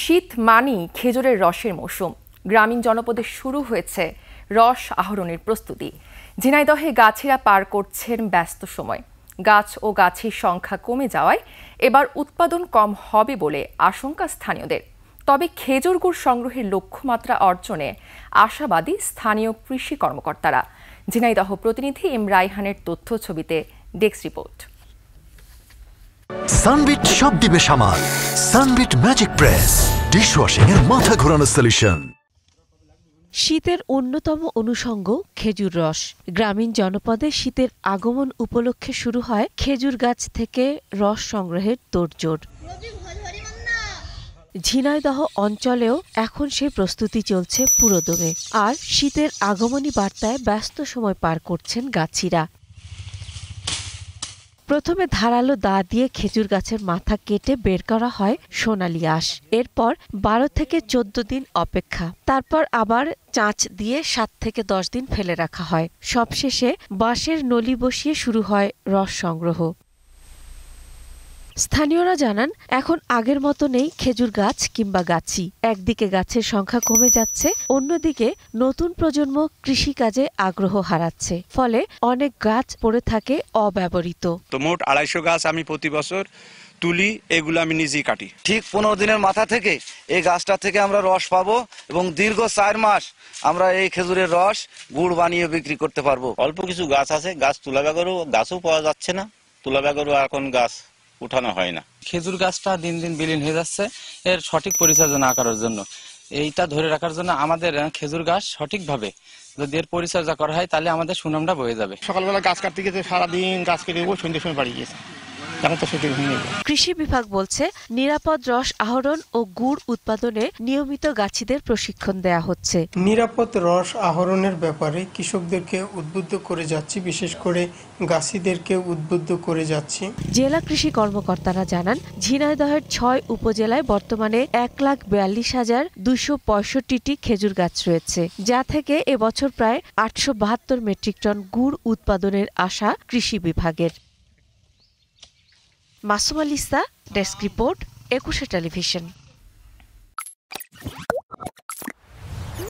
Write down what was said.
শীত মানেই খেজুরের রসের মৌসুম। গ্রামীণ জনপদে শুরু হয়েছে রস আহরণের প্রস্তুতি। ঝিনাইদহে গাছিরা পার করছেন ব্যস্ত সময়। গাছ ও গাছের সংখ্যা কমে যাওয়ায় এবার উৎপাদন কম হবে বলে আশঙ্কা স্থানীয়দের। তবে খেজুর গুড় সংগ্রহের লক্ষ্যমাত্রা অর্জনে আশাবাদী স্থানীয় কৃষি কর্মকর্তারা। ঝিনাইদহ প্রতিনিধি এম রায়হানের তথ্য ছবিতে ডেস্ক রিপোর্ট। সানবিট সব দিবে সামাল। সানবিট ম্যাজিক প্রেস ডিশওয়াশিং এর মাথা ঘোরানো সলিউশন। শীতের অন্যতম অনুষঙ্গ খেজুর রস। গ্রামীণ জনপদে শীতের আগমন উপলক্ষে শুরু হয় খেজুর গাছ থেকে রস সংগ্রহের তোড়জোড়। ঝিনাইদহ অঞ্চলেও এখন সেই প্রস্তুতি চলছে পুরোদমে। আর শীতের আগমনী বার্তায় ব্যস্ত সময় পার করছেন গাছিরা। প্রথমে ধারালো দা দিয়ে খেজুর গাছের মাথা কেটে বের করা হয় সোনালি আঁশ। এরপর 12 থেকে 14 দিন অপেক্ষা। তারপর আবার চাঁচ দিয়ে 7 থেকে 10 দিন ফেলে রাখা হয়। সবশেষে বাঁশের নলি বসিয়ে শুরু হয় রস সংগ্রহ। স্থানীয়রা জানান, এখন আগের মতো নেই খেজুর গাছ কিংবা গাছি। একদিকে গাছের সংখ্যা কমে যাচ্ছে, অন্যদিকে নতুন প্রজন্ম কৃষিকাজে আগ্রহ হারাচ্ছে। ফলে অনেক গাছ পড়ে থাকে অব্যবহৃত। তো মোট 250 গাছ আমি প্রতি বছর তুলি, এগুলো আমি নিজেই কাটি। ঠিক 15 দিনের মাথা থেকে এই গাছটা থেকে আমরা রস পাবো এবং দীর্ঘ 4 মাস আমরা এই খেজুরের রস গুড় বানিয়ে বিক্রি করতে পারবো। অল্প কিছু গাছ আছে, গাছ তুলা ব্যাগরও গাছও পাওয়া যাচ্ছে না। তুলা ব্যাগরও এখন গাছ উঠানো হয় না। খেজুর গাছটা দিন দিন বিলীন হয়ে যাচ্ছে। এর সঠিক পরিচর্যা না করার জন্য, এইটা ধরে রাখার জন্য আমাদের খেজুর গাছ সঠিকভাবে যদি এর পরিচর্যা করা হয় তাহলে আমাদের সুনামটা বয়ে যাবে। সকালবেলা গাছ কাটতে গেছে, সারাদিন গাছ কেটে সন্ধ্যের সময় বাড়ি গিয়েছে। কৃষি বিভাগ বলছে, নিরাপদ রস আহরণ ও গুড় উৎপাদনে নিয়মিত গাছিদের প্রশিক্ষণ দেয়া হচ্ছে। নিরাপদ রস আহরণের ব্যাপারে কৃষকদেরকে উদ্বুদ্ধ করে যাচ্ছি, বিশেষ করে গাছিদেরকে উদ্বুদ্ধ করে যাচ্ছি। জেলা কৃষি কর্মকর্তারা জানান, ঝিনাইদহের 6 উপজেলায় বর্তমানে 1,42,265টি খেজুর গাছ রয়েছে, যা থেকে এবছর প্রায় 872 মেট্রিক টন গুড় উৎপাদনের আশা কৃষি বিভাগের। Masum আলিসা, desk report, 21 television.